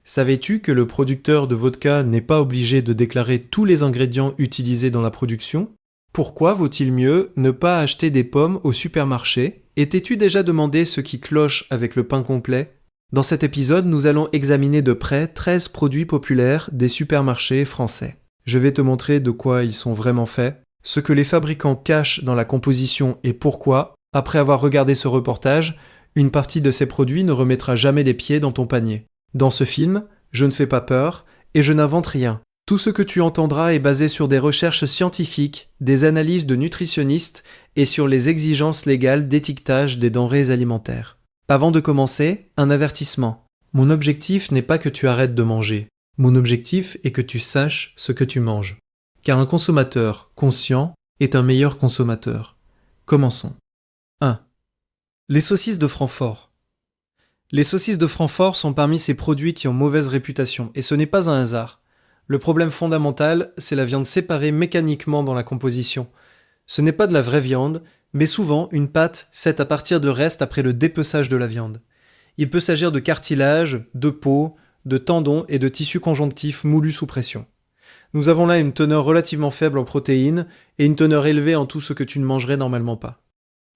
Savais-tu que le producteur de vodka n'est pas obligé de déclarer tous les ingrédients utilisés dans la production? Pourquoi vaut-il mieux ne pas acheter des pommes au supermarché? Et t'es-tu déjà demandé ce qui cloche avec le pain complet? Dans cet épisode, nous allons examiner de près 13 produits populaires des supermarchés français. Je vais te montrer de quoi ils sont vraiment faits, ce que les fabricants cachent dans la composition et pourquoi, après avoir regardé ce reportage, une partie de ces produits ne remettra jamais les pieds dans ton panier. Dans ce film, je ne fais pas peur et je n'invente rien. Tout ce que tu entendras est basé sur des recherches scientifiques, des analyses de nutritionnistes et sur les exigences légales d'étiquetage des denrées alimentaires. Avant de commencer, un avertissement. Mon objectif n'est pas que tu arrêtes de manger. Mon objectif est que tu saches ce que tu manges. Car un consommateur conscient est un meilleur consommateur. Commençons. 1. Les saucisses de Francfort. Les saucisses de Francfort sont parmi ces produits qui ont mauvaise réputation, et ce n'est pas un hasard. Le problème fondamental, c'est la viande séparée mécaniquement dans la composition. Ce n'est pas de la vraie viande, mais souvent une pâte faite à partir de restes après le dépeçage de la viande. Il peut s'agir de cartilage, de peau, de tendons et de tissus conjonctifs moulus sous pression. Nous avons là une teneur relativement faible en protéines et une teneur élevée en tout ce que tu ne mangerais normalement pas.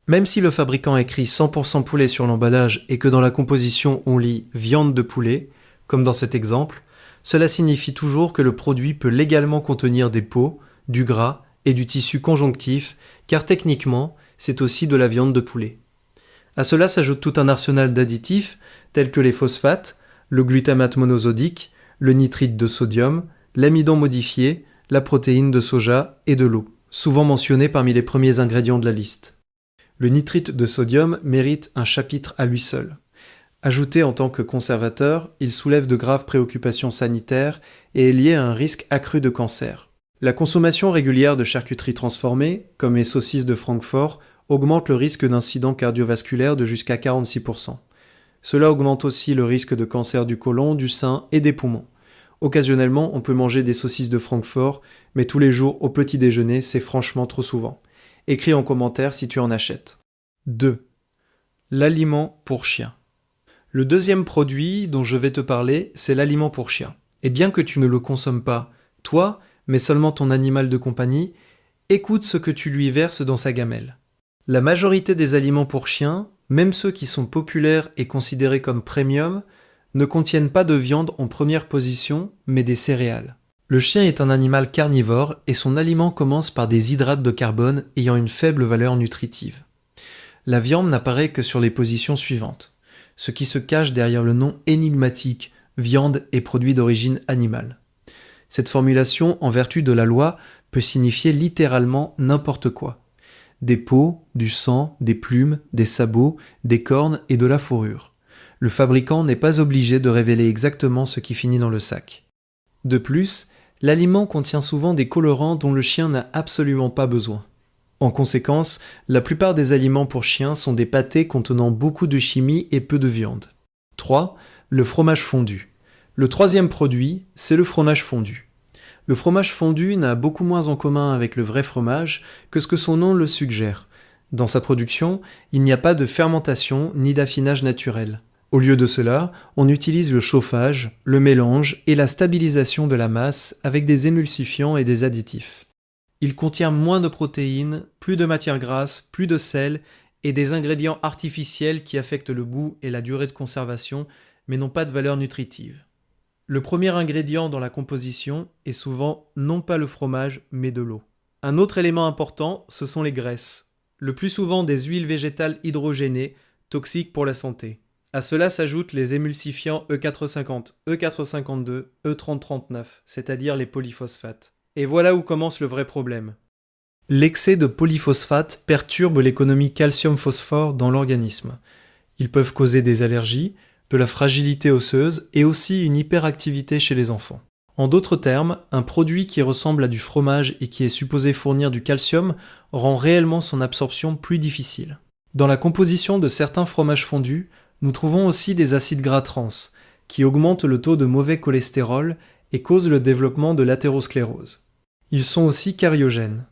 Même si le fabricant écrit 100% poulet sur l'emballage et que dans la composition on lit « viande de poulet », comme dans cet exemple, cela signifie toujours que le produit peut légalement contenir des peaux, du gras et du tissu conjonctif, car techniquement, c'est aussi de la viande de poulet. À cela s'ajoute tout un arsenal d'additifs tels que les phosphates, le glutamate monosodique, le nitrite de sodium, l'amidon modifié, la protéine de soja et de l'eau, souvent mentionnés parmi les premiers ingrédients de la liste. Le nitrite de sodium mérite un chapitre à lui seul. Ajouté en tant que conservateur, il soulève de graves préoccupations sanitaires et est lié à un risque accru de cancer. La consommation régulière de charcuteries transformées, comme les saucisses de Francfort, augmente le risque d'incidents cardiovasculaires de jusqu'à 46%. Cela augmente aussi le risque de cancer du côlon, du sein et des poumons. Occasionnellement, on peut manger des saucisses de Francfort, mais tous les jours au petit déjeuner, c'est franchement trop souvent. Écris en commentaire si tu en achètes. 2. L'aliment pour chien. Le deuxième produit dont je vais te parler, c'est l'aliment pour chien. Et bien que tu ne le consommes pas, toi, mais seulement ton animal de compagnie, écoute ce que tu lui verses dans sa gamelle. La majorité des aliments pour chiens, même ceux qui sont populaires et considérés comme premium, ne contiennent pas de viande en première position, mais des céréales. Le chien est un animal carnivore et son aliment commence par des hydrates de carbone ayant une faible valeur nutritive. La viande n'apparaît que sur les positions suivantes, ce qui se cache derrière le nom énigmatique « viande et produits d'origine animale ». Cette formulation, en vertu de la loi, peut signifier littéralement n'importe quoi. Des peaux, du sang, des plumes, des sabots, des cornes et de la fourrure. Le fabricant n'est pas obligé de révéler exactement ce qui finit dans le sac. De plus, l'aliment contient souvent des colorants dont le chien n'a absolument pas besoin. En conséquence, la plupart des aliments pour chiens sont des pâtés contenant beaucoup de chimie et peu de viande. 3. Le fromage fondu. Le troisième produit, c'est le fromage fondu. Le fromage fondu n'a beaucoup moins en commun avec le vrai fromage que ce que son nom le suggère. Dans sa production, il n'y a pas de fermentation ni d'affinage naturel. Au lieu de cela, on utilise le chauffage, le mélange et la stabilisation de la masse avec des émulsifiants et des additifs. Il contient moins de protéines, plus de matières grasses, plus de sel et des ingrédients artificiels qui affectent le goût et la durée de conservation, mais n'ont pas de valeur nutritive. Le premier ingrédient dans la composition est souvent non pas le fromage, mais de l'eau. Un autre élément important, ce sont les graisses. Le plus souvent des huiles végétales hydrogénées, toxiques pour la santé. À cela s'ajoutent les émulsifiants E450, E452, E3039, c'est-à-dire les polyphosphates. Et voilà où commence le vrai problème. L'excès de polyphosphate perturbe l'économie calcium-phosphore dans l'organisme. Ils peuvent causer des allergies, de la fragilité osseuse et aussi une hyperactivité chez les enfants. En d'autres termes, un produit qui ressemble à du fromage et qui est supposé fournir du calcium rend réellement son absorption plus difficile. Dans la composition de certains fromages fondus, nous trouvons aussi des acides gras trans, qui augmentent le taux de mauvais cholestérol et causent le développement de l'athérosclérose. Ils sont aussi cariogènes.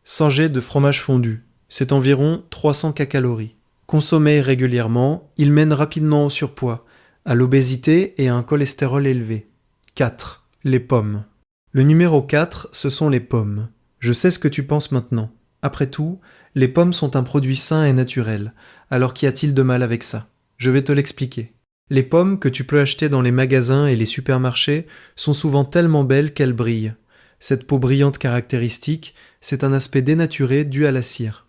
100 g de fromage fondu, c'est environ 300 kcal. Consommé régulièrement, il mène rapidement au surpoids, à l'obésité et à un cholestérol élevé. 4. Les pommes. Le numéro 4, ce sont les pommes. Je sais ce que tu penses maintenant. Après tout, les pommes sont un produit sain et naturel. Alors qu'y a-t-il de mal avec ça? Je vais te l'expliquer. Les pommes que tu peux acheter dans les magasins et les supermarchés sont souvent tellement belles qu'elles brillent. Cette peau brillante caractéristique, c'est un aspect dénaturé dû à la cire.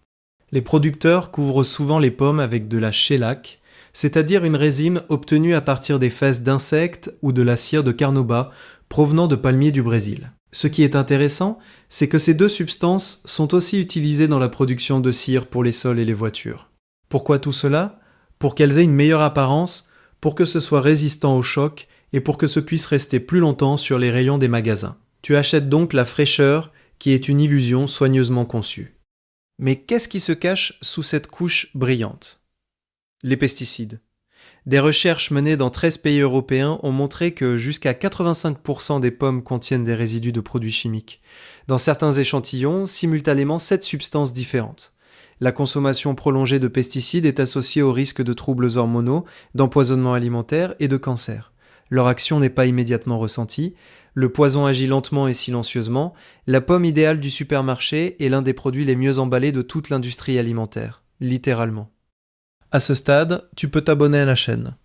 Les producteurs couvrent souvent les pommes avec de la shellac, c'est-à-dire une résine obtenue à partir des fesses d'insectes ou de la cire de carnauba provenant de palmiers du Brésil. Ce qui est intéressant, c'est que ces deux substances sont aussi utilisées dans la production de cire pour les sols et les voitures. Pourquoi tout cela? Pour qu'elles aient une meilleure apparence, pour que ce soit résistant au choc et pour que ce puisse rester plus longtemps sur les rayons des magasins. Tu achètes donc la fraîcheur qui est une illusion soigneusement conçue. Mais qu'est-ce qui se cache sous cette couche brillante? Les pesticides. Des recherches menées dans 13 pays européens ont montré que jusqu'à 85% des pommes contiennent des résidus de produits chimiques. Dans certains échantillons, simultanément 7 substances différentes. La consommation prolongée de pesticides est associée au risque de troubles hormonaux, d'empoisonnement alimentaire et de cancer. Leur action n'est pas immédiatement ressentie, le poison agit lentement et silencieusement, la pomme idéale du supermarché est l'un des produits les mieux emballés de toute l'industrie alimentaire, littéralement. À ce stade, tu peux t'abonner à la chaîne.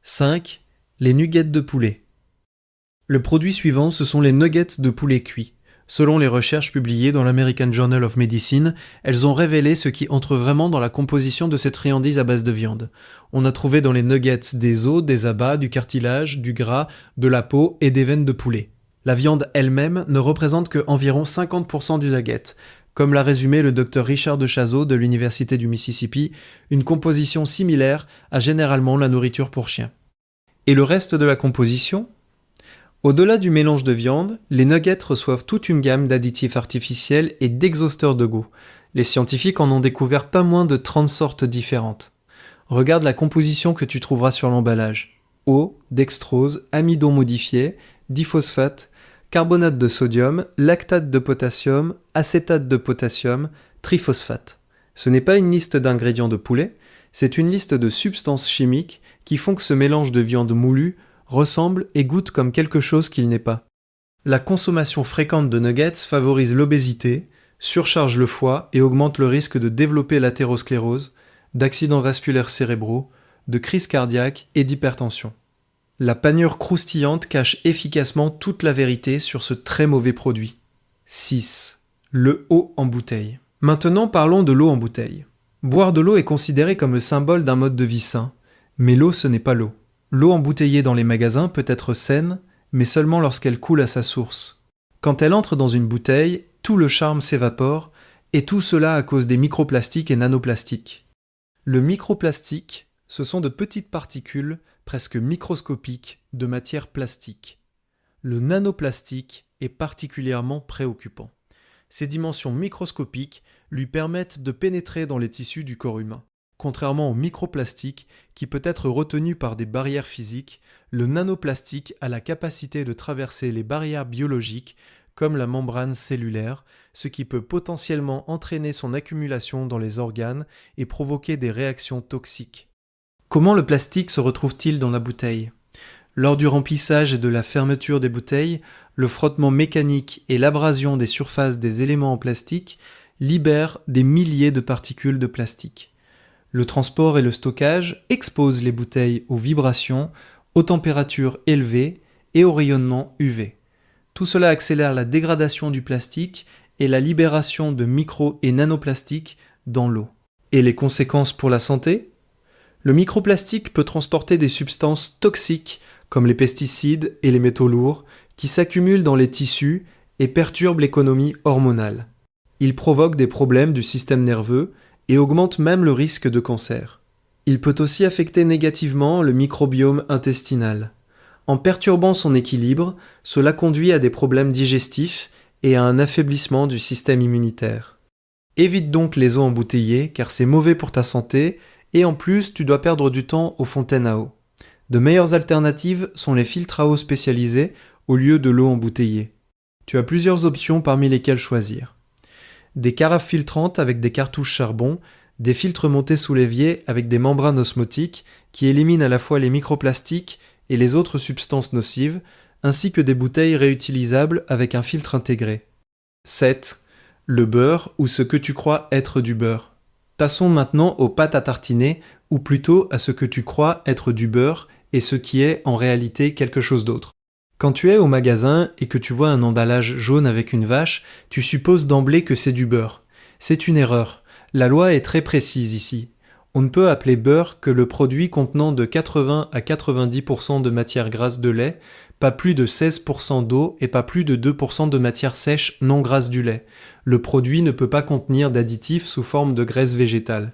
5. Les nuggets de poulet. Le produit suivant, ce sont les nuggets de poulet cuits. Selon les recherches publiées dans l'American Journal of Medicine, elles ont révélé ce qui entre vraiment dans la composition de cette friandise à base de viande. On a trouvé dans les nuggets des os, des abats, du cartilage, du gras, de la peau et des veines de poulet. La viande elle-même ne représente que environ 50% du nugget. Comme l'a résumé le Dr Richard de Chazot de l'Université du Mississippi, une composition similaire a généralement la nourriture pour chien. Et le reste de la composition? Au-delà du mélange de viande, les nuggets reçoivent toute une gamme d'additifs artificiels et d'exhausteurs de goût. Les scientifiques en ont découvert pas moins de 30 sortes différentes. Regarde la composition que tu trouveras sur l'emballage. Eau, dextrose, amidon modifié, diphosphate, carbonate de sodium, lactate de potassium, acétate de potassium, triphosphate. Ce n'est pas une liste d'ingrédients de poulet, c'est une liste de substances chimiques qui font que ce mélange de viande moulue ressemble et goûte comme quelque chose qu'il n'est pas. La consommation fréquente de nuggets favorise l'obésité, surcharge le foie et augmente le risque de développer l'athérosclérose, d'accidents vasculaires cérébraux, de crise cardiaque et d'hypertension. La panure croustillante cache efficacement toute la vérité sur ce très mauvais produit. 6. Le eau en bouteille. Maintenant parlons de l'eau en bouteille. Boire de l'eau est considéré comme le symbole d'un mode de vie sain, mais l'eau ce n'est pas l'eau. L'eau embouteillée dans les magasins peut être saine, mais seulement lorsqu'elle coule à sa source. Quand elle entre dans une bouteille, tout le charme s'évapore, et tout cela à cause des microplastiques et nanoplastiques. Le microplastique, ce sont de petites particules, presque microscopiques, de matière plastique. Le nanoplastique est particulièrement préoccupant. Ces dimensions microscopiques lui permettent de pénétrer dans les tissus du corps humain. Contrairement au microplastique, qui peut être retenu par des barrières physiques, le nanoplastique a la capacité de traverser les barrières biologiques, comme la membrane cellulaire, ce qui peut potentiellement entraîner son accumulation dans les organes et provoquer des réactions toxiques. Comment le plastique se retrouve-t-il dans la bouteille? Lors du remplissage et de la fermeture des bouteilles, le frottement mécanique et l'abrasion des surfaces des éléments en plastique libèrent des milliers de particules de plastique. Le transport et le stockage exposent les bouteilles aux vibrations, aux températures élevées et au rayonnement UV. Tout cela accélère la dégradation du plastique et la libération de micro- et nanoplastiques dans l'eau. Et les conséquences pour la santé? Le microplastique peut transporter des substances toxiques comme les pesticides et les métaux lourds qui s'accumulent dans les tissus et perturbent l'économie hormonale. Il provoque des problèmes du système nerveux et augmente même le risque de cancer. Il peut aussi affecter négativement le microbiome intestinal. En perturbant son équilibre, cela conduit à des problèmes digestifs et à un affaiblissement du système immunitaire. Évite donc les eaux embouteillées car c'est mauvais pour ta santé et en plus tu dois perdre du temps aux fontaines à eau. De meilleures alternatives sont les filtres à eau spécialisés au lieu de l'eau embouteillée. Tu as plusieurs options parmi lesquelles choisir. Des carafes filtrantes avec des cartouches charbon, des filtres montés sous l'évier avec des membranes osmotiques qui éliminent à la fois les microplastiques et les autres substances nocives, ainsi que des bouteilles réutilisables avec un filtre intégré. 7. Le beurre ou ce que tu crois être du beurre. Passons maintenant aux pâtes à tartiner, ou plutôt à ce que tu crois être du beurre et ce qui est en réalité quelque chose d'autre. Quand tu es au magasin et que tu vois un emballage jaune avec une vache, tu supposes d'emblée que c'est du beurre. C'est une erreur. La loi est très précise ici. On ne peut appeler beurre que le produit contenant de 80 à 90% de matière grasse de lait, pas plus de 16% d'eau et pas plus de 2% de matière sèche non grasse du lait. Le produit ne peut pas contenir d'additifs sous forme de graisse végétale.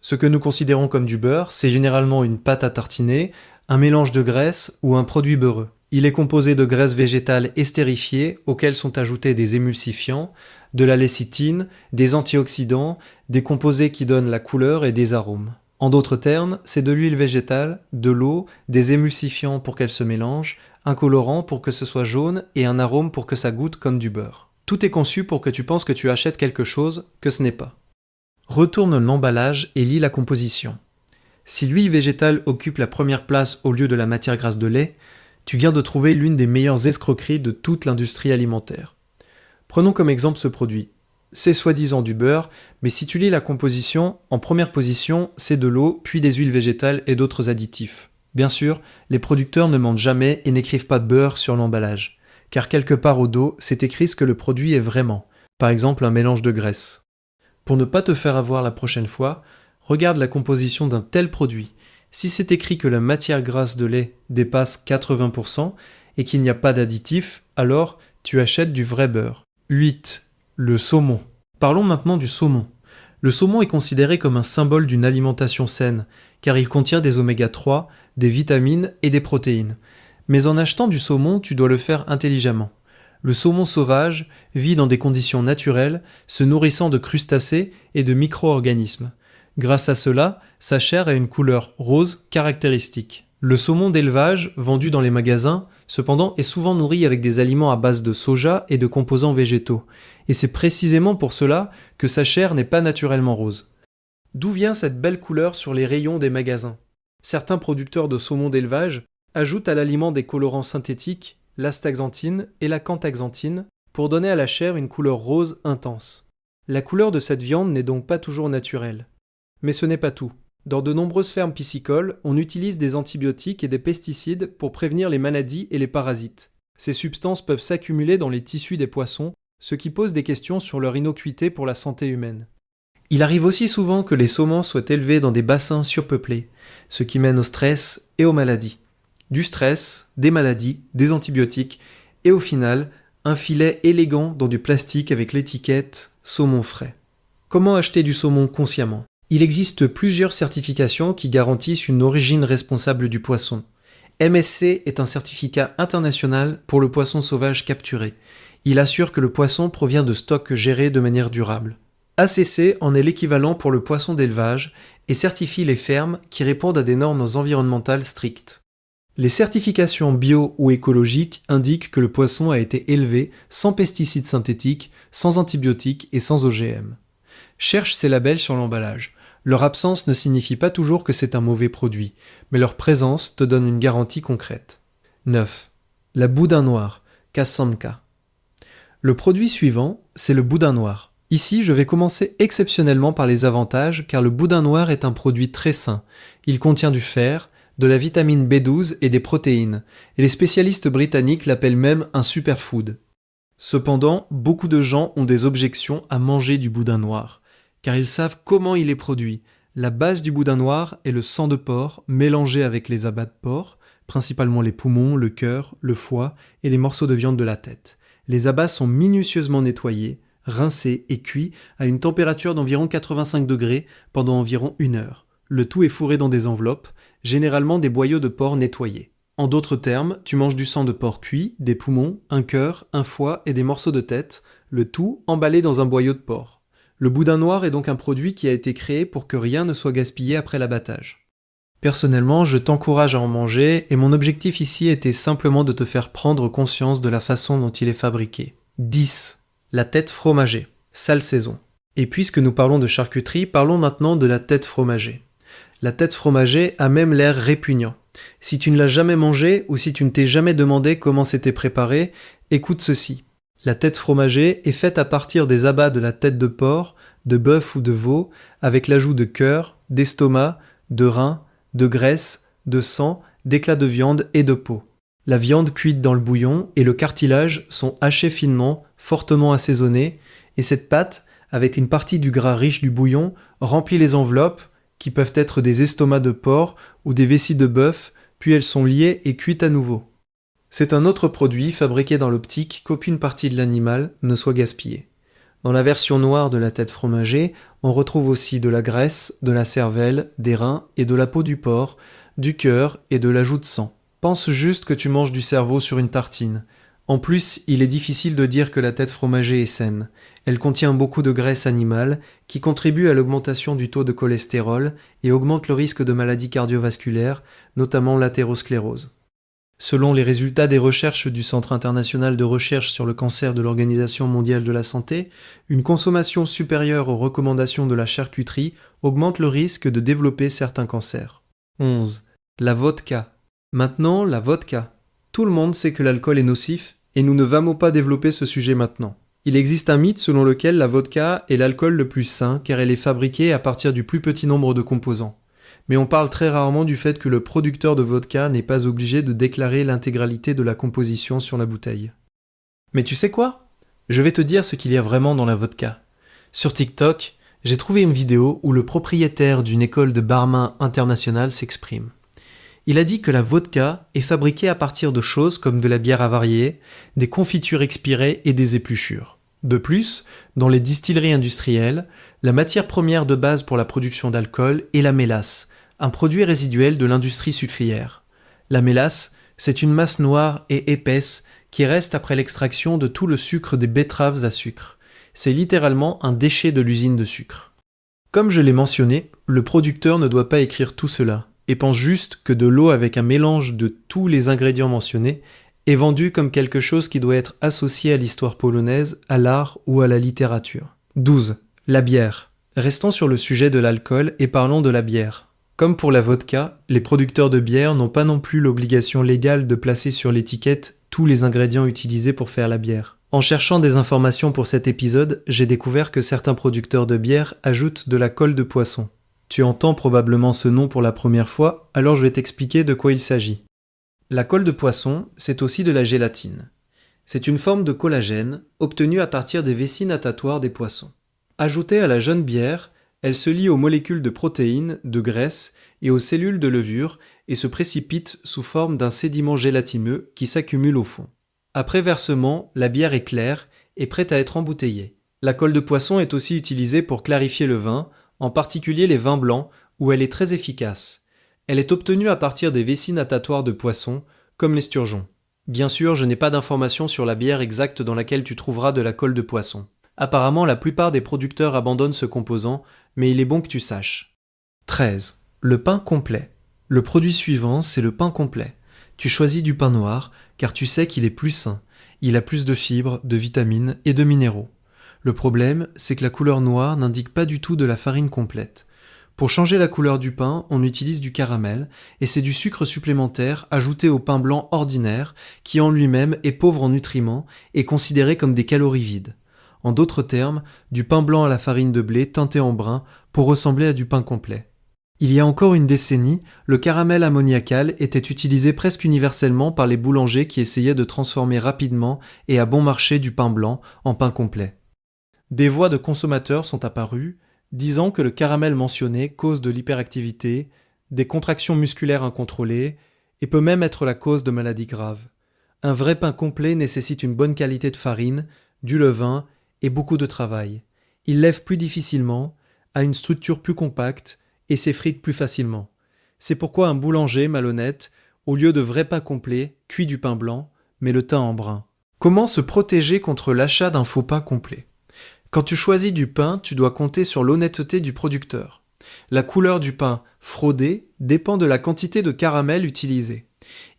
Ce que nous considérons comme du beurre, c'est généralement une pâte à tartiner, un mélange de graisse ou un produit beurreux. Il est composé de graisses végétales estérifiées auxquelles sont ajoutés des émulsifiants, de la lécithine, des antioxydants, des composés qui donnent la couleur et des arômes. En d'autres termes, c'est de l'huile végétale, de l'eau, des émulsifiants pour qu'elle se mélange, un colorant pour que ce soit jaune et un arôme pour que ça goûte comme du beurre. Tout est conçu pour que tu penses que tu achètes quelque chose que ce n'est pas. Retourne l'emballage et lis la composition. Si l'huile végétale occupe la première place au lieu de la matière grasse de lait, tu viens de trouver l'une des meilleures escroqueries de toute l'industrie alimentaire. Prenons comme exemple ce produit. C'est soi-disant du beurre, mais si tu lis la composition, en première position, c'est de l'eau, puis des huiles végétales et d'autres additifs. Bien sûr, les producteurs ne mentent jamais et n'écrivent pas beurre sur l'emballage, car quelque part au dos, c'est écrit ce que le produit est vraiment, par exemple un mélange de graisse. Pour ne pas te faire avoir la prochaine fois, regarde la composition d'un tel produit. Si c'est écrit que la matière grasse de lait dépasse 80% et qu'il n'y a pas d'additifs, alors tu achètes du vrai beurre. 8. Le saumon. Parlons maintenant du saumon. Le saumon est considéré comme un symbole d'une alimentation saine, car il contient des oméga 3, des vitamines et des protéines. Mais en achetant du saumon, tu dois le faire intelligemment. Le saumon sauvage vit dans des conditions naturelles, se nourrissant de crustacés et de micro-organismes. Grâce à cela, sa chair a une couleur rose caractéristique. Le saumon d'élevage, vendu dans les magasins, cependant, est souvent nourri avec des aliments à base de soja et de composants végétaux. Et c'est précisément pour cela que sa chair n'est pas naturellement rose. D'où vient cette belle couleur sur les rayons des magasins ? Certains producteurs de saumon d'élevage ajoutent à l'aliment des colorants synthétiques, l'astaxanthine et la cantaxanthine, pour donner à la chair une couleur rose intense. La couleur de cette viande n'est donc pas toujours naturelle. Mais ce n'est pas tout. Dans de nombreuses fermes piscicoles, on utilise des antibiotiques et des pesticides pour prévenir les maladies et les parasites. Ces substances peuvent s'accumuler dans les tissus des poissons, ce qui pose des questions sur leur innocuité pour la santé humaine. Il arrive aussi souvent que les saumons soient élevés dans des bassins surpeuplés, ce qui mène au stress et aux maladies. Du stress, des maladies, des antibiotiques, et au final, un filet élégant dans du plastique avec l'étiquette « saumon frais ». Comment acheter du saumon consciemment ? Il existe plusieurs certifications qui garantissent une origine responsable du poisson. MSC est un certificat international pour le poisson sauvage capturé. Il assure que le poisson provient de stocks gérés de manière durable. ACC en est l'équivalent pour le poisson d'élevage et certifie les fermes qui répondent à des normes environnementales strictes. Les certifications bio ou écologiques indiquent que le poisson a été élevé sans pesticides synthétiques, sans antibiotiques et sans OGM. Cherche ces labels sur l'emballage. Leur absence ne signifie pas toujours que c'est un mauvais produit, mais leur présence te donne une garantie concrète. 9. La boudin noire, Cassamka. Le produit suivant, c'est le boudin noir. Ici, je vais commencer exceptionnellement par les avantages, car le boudin noir est un produit très sain. Il contient du fer, de la vitamine B12 et des protéines, et les spécialistes britanniques l'appellent même un superfood. Cependant, beaucoup de gens ont des objections à manger du boudin noir, car ils savent comment il est produit. La base du boudin noir est le sang de porc mélangé avec les abats de porc, principalement les poumons, le cœur, le foie et les morceaux de viande de la tête. Les abats sont minutieusement nettoyés, rincés et cuits à une température d'environ 85 degrés pendant environ 1 heure. Le tout est fourré dans des enveloppes, généralement des boyaux de porc nettoyés. En d'autres termes, tu manges du sang de porc cuit, des poumons, un cœur, un foie et des morceaux de tête, le tout emballé dans un boyau de porc. Le boudin noir est donc un produit qui a été créé pour que rien ne soit gaspillé après l'abattage. Personnellement, je t'encourage à en manger et mon objectif ici était simplement de te faire prendre conscience de la façon dont il est fabriqué. 10. La tête fromagée, sale saison. Et puisque nous parlons de charcuterie, parlons maintenant de la tête fromagée. La tête fromagée a même l'air répugnant. Si tu ne l'as jamais mangée ou si tu ne t'es jamais demandé comment c'était préparé, écoute ceci. La tête fromagée est faite à partir des abats de la tête de porc, de bœuf ou de veau, avec l'ajout de cœur, d'estomac, de rein, de graisse, de sang, d'éclats de viande et de peau. La viande cuite dans le bouillon et le cartilage sont hachés finement, fortement assaisonnés, et cette pâte, avec une partie du gras riche du bouillon, remplit les enveloppes, qui peuvent être des estomacs de porc ou des vessies de bœuf, puis elles sont liées et cuites à nouveau. C'est un autre produit fabriqué dans l'optique qu'aucune partie de l'animal ne soit gaspillée. Dans la version noire de la tête fromagée, on retrouve aussi de la graisse, de la cervelle, des reins et de la peau du porc, du cœur et de l'ajout de sang. Pense juste que tu manges du cerveau sur une tartine. En plus, il est difficile de dire que la tête fromagée est saine. Elle contient beaucoup de graisse animale qui contribue à l'augmentation du taux de cholestérol et augmente le risque de maladies cardiovasculaires, notamment l'athérosclérose. Selon les résultats des recherches du Centre international de recherche sur le cancer de l'Organisation mondiale de la santé, une consommation supérieure aux recommandations de la charcuterie augmente le risque de développer certains cancers. 11. La vodka. Maintenant, la vodka. Tout le monde sait que l'alcool est nocif et nous ne vamos pas développer ce sujet maintenant. Il existe un mythe selon lequel la vodka est l'alcool le plus sain car elle est fabriquée à partir du plus petit nombre de composants. Mais on parle très rarement du fait que le producteur de vodka n'est pas obligé de déclarer l'intégralité de la composition sur la bouteille. Mais tu sais quoi ? Je vais te dire ce qu'il y a vraiment dans la vodka. Sur TikTok, j'ai trouvé une vidéo où le propriétaire d'une école de barman internationale s'exprime. Il a dit que la vodka est fabriquée à partir de choses comme de la bière avariée, des confitures expirées et des épluchures. De plus, dans les distilleries industrielles, la matière première de base pour la production d'alcool est la mélasse, un produit résiduel de l'industrie sucrière. La mélasse, c'est une masse noire et épaisse qui reste après l'extraction de tout le sucre des betteraves à sucre. C'est littéralement un déchet de l'usine de sucre. Comme je l'ai mentionné, le producteur ne doit pas écrire tout cela, et pense juste que de l'eau avec un mélange de tous les ingrédients mentionnés est vendue comme quelque chose qui doit être associé à l'histoire polonaise, à l'art ou à la littérature. 12. La bière. Restons sur le sujet de l'alcool et parlons de la bière. Comme pour la vodka, les producteurs de bière n'ont pas non plus l'obligation légale de placer sur l'étiquette tous les ingrédients utilisés pour faire la bière. En cherchant des informations pour cet épisode, j'ai découvert que certains producteurs de bière ajoutent de la colle de poisson. Tu entends probablement ce nom pour la première fois, alors je vais t'expliquer de quoi il s'agit. La colle de poisson, c'est aussi de la gélatine. C'est une forme de collagène obtenue à partir des vessies natatoires des poissons. Ajoutée à la jeune bière, elle se lie aux molécules de protéines, de graisse et aux cellules de levure et se précipite sous forme d'un sédiment gélatineux qui s'accumule au fond. Après versement, la bière est claire et prête à être embouteillée. La colle de poisson est aussi utilisée pour clarifier le vin, en particulier les vins blancs, où elle est très efficace. Elle est obtenue à partir des vessies natatoires de poissons, comme l'esturgeon. Bien sûr, je n'ai pas d'informations sur la bière exacte dans laquelle tu trouveras de la colle de poisson. Apparemment, la plupart des producteurs abandonnent ce composant, mais il est bon que tu saches. 13. Le pain complet. Le produit suivant, c'est le pain complet. Tu choisis du pain noir, car tu sais qu'il est plus sain. Il a plus de fibres, de vitamines et de minéraux. Le problème, c'est que la couleur noire n'indique pas du tout de la farine complète. Pour changer la couleur du pain, on utilise du caramel, et c'est du sucre supplémentaire ajouté au pain blanc ordinaire, qui en lui-même est pauvre en nutriments et considéré comme des calories vides. En d'autres termes, du pain blanc à la farine de blé teinté en brun pour ressembler à du pain complet. Il y a encore une décennie, le caramel ammoniacal était utilisé presque universellement par les boulangers qui essayaient de transformer rapidement et à bon marché du pain blanc en pain complet. Des voix de consommateurs sont apparues, disant que le caramel mentionné cause de l'hyperactivité, des contractions musculaires incontrôlées, et peut même être la cause de maladies graves. Un vrai pain complet nécessite une bonne qualité de farine, du levain et beaucoup de travail. Il lève plus difficilement, a une structure plus compacte et s'effrite plus facilement. C'est pourquoi un boulanger malhonnête, au lieu de vrai pain complet, cuit du pain blanc, mais le teint en brun. Comment se protéger contre l'achat d'un faux pain complet ? Quand tu choisis du pain, tu dois compter sur l'honnêteté du producteur. La couleur du pain fraudé dépend de la quantité de caramel utilisée.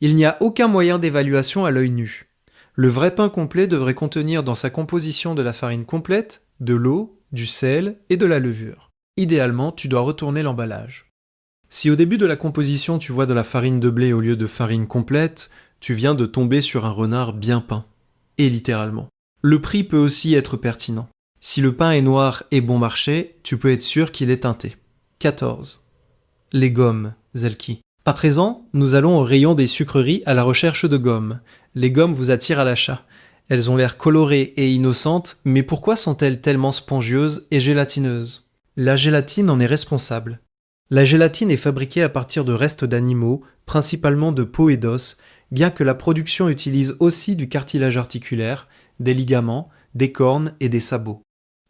Il n'y a aucun moyen d'évaluation à l'œil nu. Le vrai pain complet devrait contenir dans sa composition de la farine complète, de l'eau, du sel et de la levure. Idéalement, tu dois retourner l'emballage. Si au début de la composition tu vois de la farine de blé au lieu de farine complète, tu viens de tomber sur un renard bien peint. Et littéralement. Le prix peut aussi être pertinent. Si le pain est noir et bon marché, tu peux être sûr qu'il est teinté. 14. Les gommes, Zelki. À présent, nous allons au rayon des sucreries à la recherche de gommes. Les gommes vous attirent à l'achat. Elles ont l'air colorées et innocentes, mais pourquoi sont-elles tellement spongieuses et gélatineuses ? La gélatine en est responsable. La gélatine est fabriquée à partir de restes d'animaux, principalement de peau et d'os, bien que la production utilise aussi du cartilage articulaire, des ligaments, des cornes et des sabots.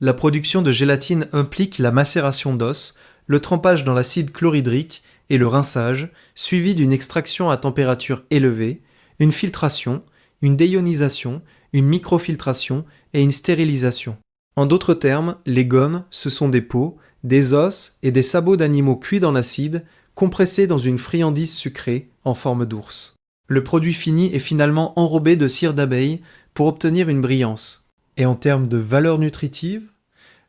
La production de gélatine implique la macération d'os, le trempage dans l'acide chlorhydrique et le rinçage, suivi d'une extraction à température élevée, une filtration, une déionisation, une microfiltration et une stérilisation. En d'autres termes, les gommes, ce sont des peaux, des os et des sabots d'animaux cuits dans l'acide, compressés dans une friandise sucrée en forme d'ours. Le produit fini est finalement enrobé de cire d'abeille pour obtenir une brillance. Et en termes de valeur nutritive,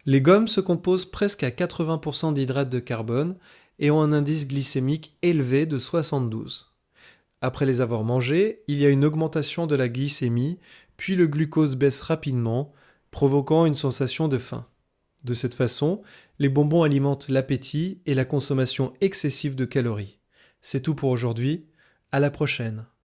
les gommes se composent presque à 80% d'hydrates de carbone et ont un indice glycémique élevé de 72. Après les avoir mangées, il y a une augmentation de la glycémie, puis le glucose baisse rapidement, provoquant une sensation de faim. De cette façon, les bonbons alimentent l'appétit et la consommation excessive de calories. C'est tout pour aujourd'hui, à la prochaine.